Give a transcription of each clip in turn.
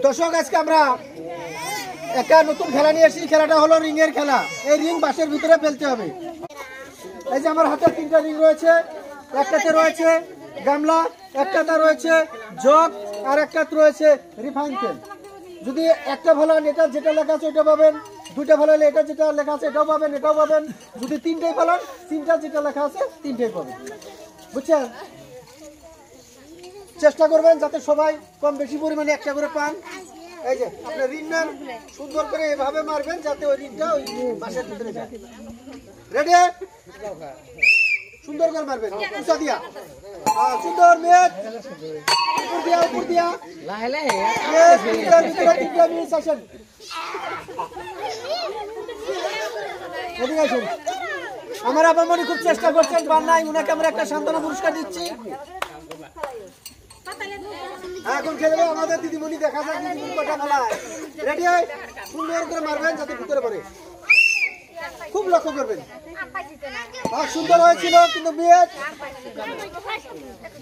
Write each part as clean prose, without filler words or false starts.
দর্শক আজকে আমরা একটা নতুন খেলা নিয়ে এসেছি। খেলাটা হলো রিং এর খেলা। এই রিং বাসের ভিতরে ফেলতে হবে। এই যে আমার হাতে 3টা রিং রয়েছে, একটাতে রয়েছে গামলা, একটাতে রয়েছে জগ, আর একটাতে রয়েছে রিফাইন তেল। যদি একটা ভালো এটা যেটা লেখা আছে ওটা পাবেন, দুইটা ভালো হলে এটা যেটা লেখা আছে এটাও পাবেন, এটাও পাবেন। যদি 3টাই পাবেন, 3টা যেটা লেখা আছে 3টাই পাবেন, বুঝছেন? চেষ্টা করবেন যাতে সবাই কম বেশি পরিমাণে একটা করে পান। এই যে আপনি রিং নেন, সুন্দর করে এভাবে মারবেন যাতে ওই রিংটা ওই বাসের ভিতরে যায়। রেডি? সুন্দর করে মারবেন, উঁচা দিয়া, সুন্দর মেট উপর দিয়া, উপর দিয়া লাহে লাহে ভিতরে 3টা মিনিট আসেন। এদিকে আসুন। আমার আপামনি খুব চেষ্টা করছেন, পান নাই, উনাকে আমরা একটা সান্ত্বনা পুরস্কার দিচ্ছি। এখন খেলবে আমাদের দিদিমণি, দেখা যাক দিদিমণি কটা খেলায়। রেডি? সুন্দর করে মারবেন যাতে ভিতরে পড়ে, খুব লক্ষ্য করবেন। সুন্দর হয়েছিল কিন্তু বিয়েট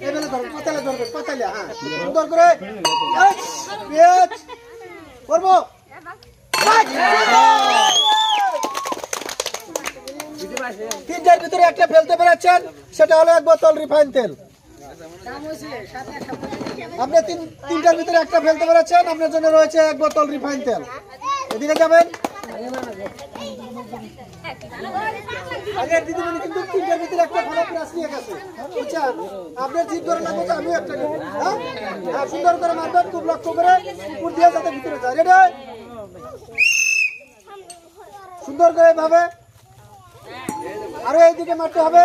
এবেলে ধরবেন, পাতালে ধরবেন, পাতালে, হ্যাঁ সুন্দর করে বিয়েট করবো। 3টার ভিতরে একটা ফেলতে পেরেছেন, সেটা হলো 1 বোতল রিফাইন তেল। আপনি 3টার ভিতরে একটা ফেলতে পেরেছেন, আপনার জন্য রয়েছে 1 বোতল রিফাইন তেল। এদিকে যাবেন। আগে দিদিমণি কিন্তু 3টার ভিতরে একটা ভালো প্রাইজ নিয়ে গেছে, বুঝছেন? আপনার জিদ ধরে লাগবে যে আমিও একটা নেব। হ্যাঁ, সুন্দর করে মারবেন, খুব লক্ষ্য করে উপর দিয়ে যাতে ভিতরে যায়। রেডি? সুন্দর করে এভাবে, আরো এইদিকে মারতে হবে,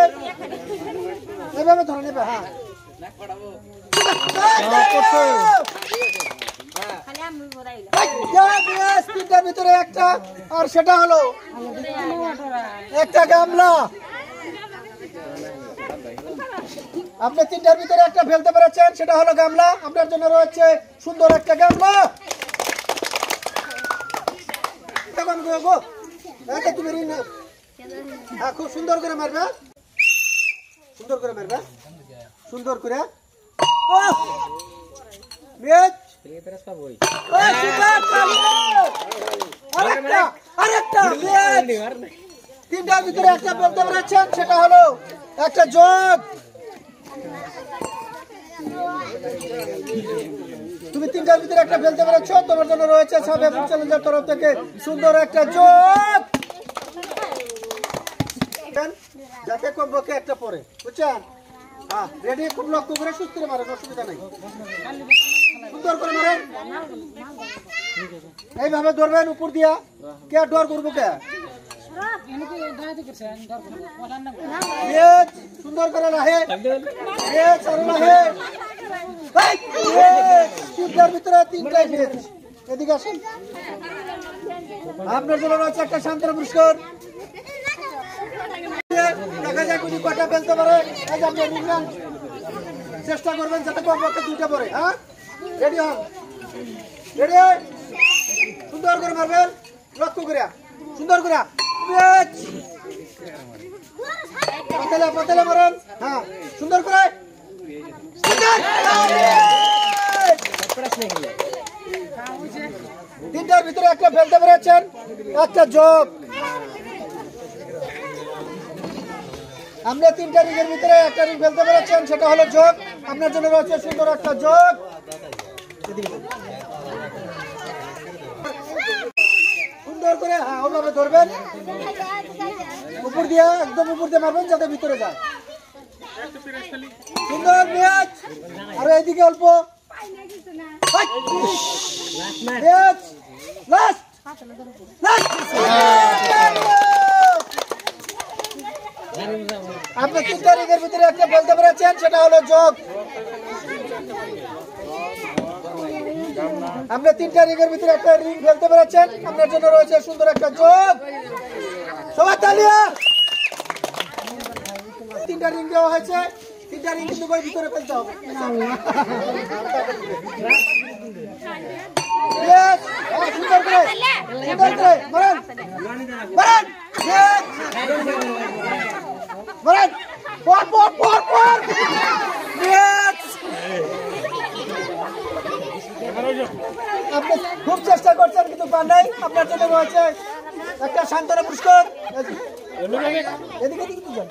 এভাবে ধরে নেবে। হ্যাঁ, 3টার ভিতরে একটা, আর সেটা হলো একটা গামলা। আপনি 3টার ভিতরে একটা ফেলতে পেরেছেন, সেটা হলো গামলা। আপনার জন্য রয়েছে সুন্দর একটা গামলা। তুমি খুব সুন্দর করে মারবে, সুন্দর করে মারবে, সুন্দর করে। 3টার ভিতরে একটা ফেলতে পেরেছেন, সেটা হলো একটা জগ। তুমি 3টার ভিতরে একটা ফেলতে পেরেছ, তোমার জন্য রয়েছে সাবেক চ্যালেঞ্জার তরফ থেকে সুন্দর একটা জগ, যাতে কমপক্ষে একটা পরে, বুঝছেন? হ্যাঁ, রেডি? খুব লক্ষ্য করে সুস্থ মারেন, অসুবিধা নেই, সুন্দর করে মারেন। এইভাবে ধরবেন উপর দিয়া। কে ডর করবো? কে সুন্দর করে রাহে, ভিতরে 3টাই ফেজ। এদিকে আসেন, আপনার জন্য রয়েছে একটা সান্ত্বনা পুরস্কার। দেখা যায় কোন কটা ফেলতে পারে। এই যে আপনি চেষ্টা করবেন যাতে কমপক্ষে 2টা পরে। হ্যাঁ, রেডি হন। রেডি? সুন্দর করে মারবেন, লক্ষ্য করে, সুন্দর করে পাতালে পাতালে মারেন। হ্যাঁ, সুন্দর করে। 3টার ভিতরে একটা ফেলতে পেরেছেন, একটা জগ। আপনি 3টা রিংয়ের ভিতরে একটা রিং ফেলতে পেরেছেন, সেটা হলো জগ। আপনার জন্য রয়েছে সুন্দর একটা জগ। সুন্দর করে, হ্যাঁ ওভাবে ধরবেন, উপর দিয়ে, একদম উপর দিয়ে মারবেন যাতে ভিতরে যায়। সুন্দর ম্যাচ। আর এইদিকে অল্প লাস্ট। আপনি 3টা রিংয়ের ভিতরে একটা ফেলতে পেরেছেন, সেটা হলো জগ। আপনি 3টা রিংয়ের ভিতরে একটা রিং ফেলতে পেরেছেন, আপনার জন্য রয়েছে সুন্দর একটা জগ। সবাই তালিয়া। 3টা রিং দেওয়া হয়েছে, 3টা রিং কিন্তু ভিতরে ফেলতে হবে। সুন্দর করে, সুন্দর করে মারেন, মারেন, মারেন, পর পর পর পর। আপনি খুব চেষ্টা করছেন কিন্তু পান নাই। আপনার জন্য রয়েছে একটা সান্ত্বনা পুরস্কার। এদিকে এদিকে যান।